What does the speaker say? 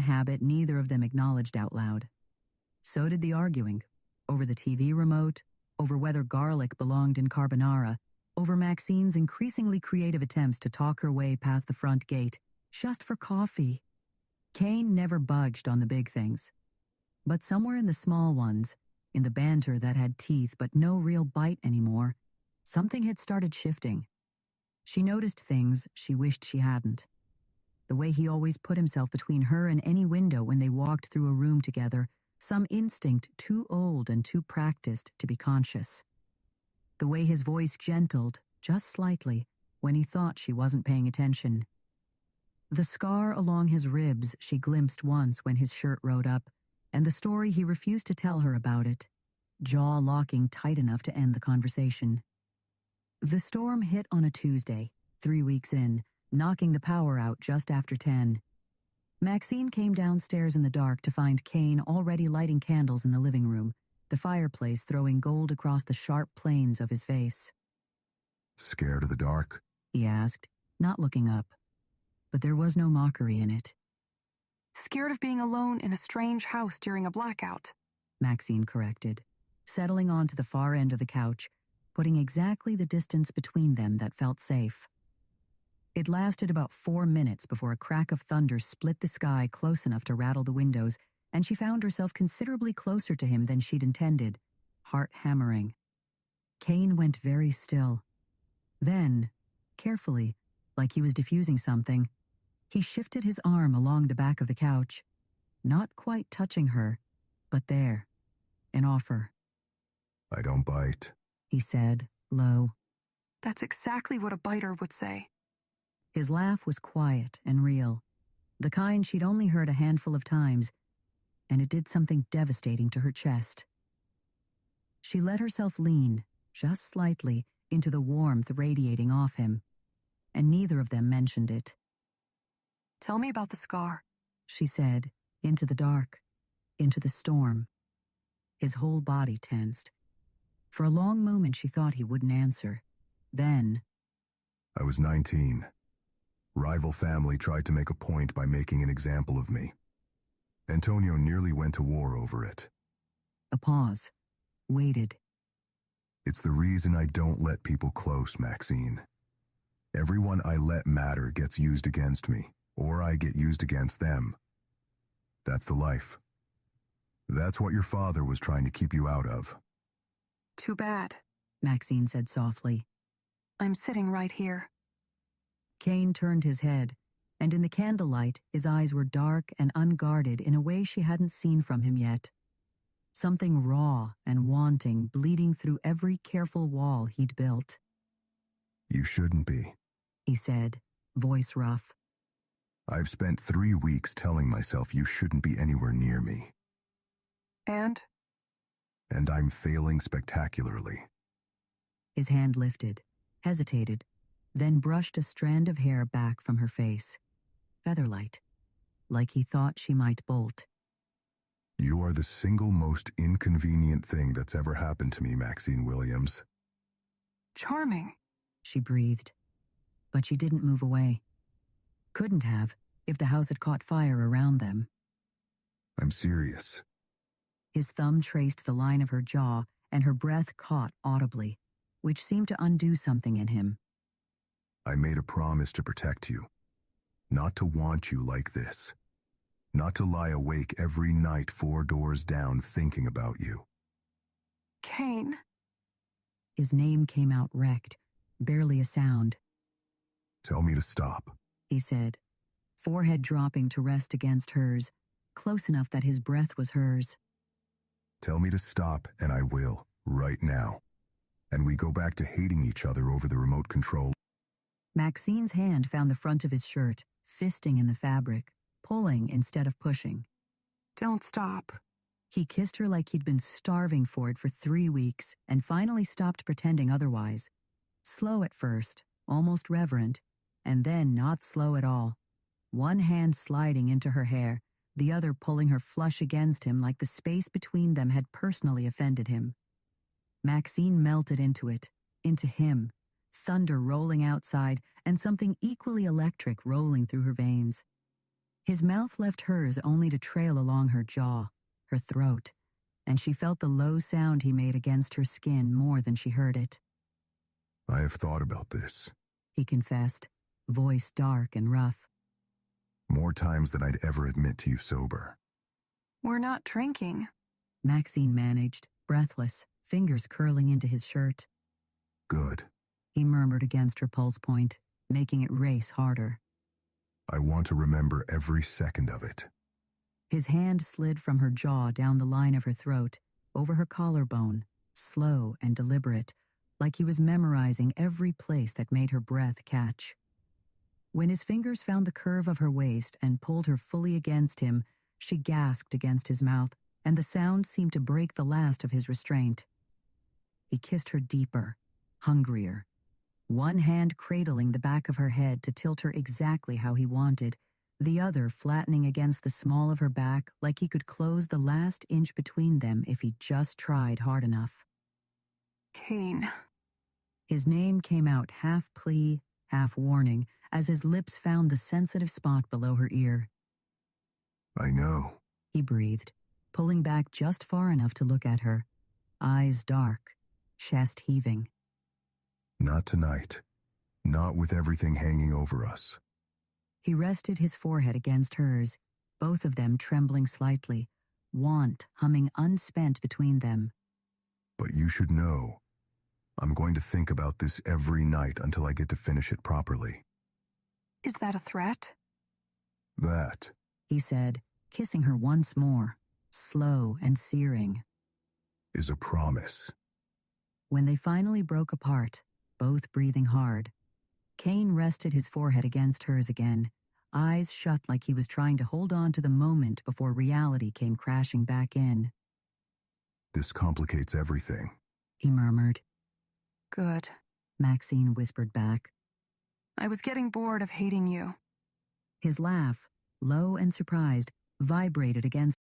habit neither of them acknowledged out loud. So did the arguing, over the TV remote, over whether garlic belonged in carbonara, over Maxine's increasingly creative attempts to talk her way past the front gate, just for coffee. Kane never budged on the big things. But somewhere in the small ones, in the banter that had teeth but no real bite anymore, something had started shifting. She noticed things she wished she hadn't. The way he always put himself between her and any window when they walked through a room together, some instinct too old and too practiced to be conscious. The way his voice gentled, just slightly, when he thought she wasn't paying attention. The scar along his ribs she glimpsed once when his shirt rode up, and the story he refused to tell her about it, jaw locking tight enough to end the conversation. The storm hit on a Tuesday, 3 weeks in, knocking the power out just after 10. Maxine came downstairs in the dark to find Kane already lighting candles in the living room, the fireplace throwing gold across the sharp planes of his face. "Scared of the dark?" he asked, not looking up. But there was no mockery in it. "Scared of being alone in a strange house during a blackout," Maxine corrected, settling onto the far end of the couch, putting exactly the distance between them that felt safe. It lasted about 4 minutes before a crack of thunder split the sky close enough to rattle the windows, and she found herself considerably closer to him than she'd intended, heart hammering. Kane went very still. Then, carefully, like he was diffusing something, he shifted his arm along the back of the couch, not quite touching her, but there, an offer. "I don't bite," he said, low. "That's exactly what a biter would say." His laugh was quiet and real, the kind she'd only heard a handful of times, and it did something devastating to her chest. She let herself lean, just slightly, into the warmth radiating off him, and neither of them mentioned it. "Tell me about the scar," she said, into the dark, into the storm. His whole body tensed. For a long moment she thought he wouldn't answer. Then, "I was 19. Rival family tried to make a point by making an example of me. Antonio nearly went to war over it." a pause, waited. "It's the reason I don't let people close, Maxine. Everyone I let matter gets used against me, or I get used against them. That's the life. That's what your father was trying to keep you out of." "Too bad," Maxine said softly. "I'm sitting right here." Kane turned his head, and in the candlelight his eyes were dark and unguarded in a way she hadn't seen from him yet. Something raw and wanting bleeding through every careful wall he'd built. "You shouldn't be," he said, voice rough. "I've spent 3 weeks telling myself you shouldn't be anywhere near me. And I'm failing spectacularly." His hand lifted, hesitated, then brushed a strand of hair back from her face. Featherlight, like he thought she might bolt. "You are the single most inconvenient thing that's ever happened to me, Maxine Williams." charming, she breathed. But she didn't move away. Couldn't have, if the house had caught fire around them. "I'm serious." His thumb traced the line of her jaw, and her breath caught audibly, which seemed to undo something in him. "I made a promise to protect you. Not to want you like this. Not to lie awake every night 4 doors down thinking about you." Kane. His name came out wrecked, barely a sound. "Tell me to stop," he said, forehead dropping to rest against hers, close enough that his breath was hers. "Tell me to stop, and I will, right now. And we go back to hating each other over the remote control." Maxine's hand found the front of his shirt, fisting in the fabric, pulling instead of pushing. "Don't stop." He kissed her like he'd been starving for it for 3 weeks, and finally stopped pretending otherwise. Slow at first, almost reverent, and then not slow at all. One hand sliding into her hair, the other pulling her flush against him like the space between them had personally offended him. Maxine melted into it, into him, thunder rolling outside and something equally electric rolling through her veins. His mouth left hers only to trail along her jaw, her throat, and she felt the low sound he made against her skin more than she heard it. I have thought about this. He confessed, voice dark and rough. More times than I'd ever admit to you sober. We're not drinking. Maxine managed, breathless, fingers curling into his shirt. Good. He murmured against her pulse point, making it race harder. I want to remember every second of it. His hand slid from her jaw down the line of her throat, over her collarbone, slow and deliberate, like he was memorizing every place that made her breath catch. When his fingers found the curve of her waist and pulled her fully against him, she gasped against his mouth, and the sound seemed to break the last of his restraint. He kissed her deeper, hungrier, one hand cradling the back of her head to tilt her exactly how he wanted, the other flattening against the small of her back like he could close the last inch between them if he just tried hard enough. Kane. His name came out half plea, half warning, as his lips found the sensitive spot below her ear. I know, He breathed, pulling back just far enough to look at her, eyes dark, chest heaving. Not tonight. Not with everything hanging over us. He rested his forehead against hers, both of them trembling slightly, want humming unspent between them. But you should know, I'm going to think about this every night until I get to finish it properly. Is that a threat? That, He said, kissing her once more, slow and searing. is a promise. When they finally broke apart, both breathing hard, Kane rested his forehead against hers again, eyes shut like he was trying to hold on to the moment before reality came crashing back in. This complicates everything. He murmured. Good. Maxine whispered back. I was getting bored of hating you. His laugh, low and surprised, vibrated against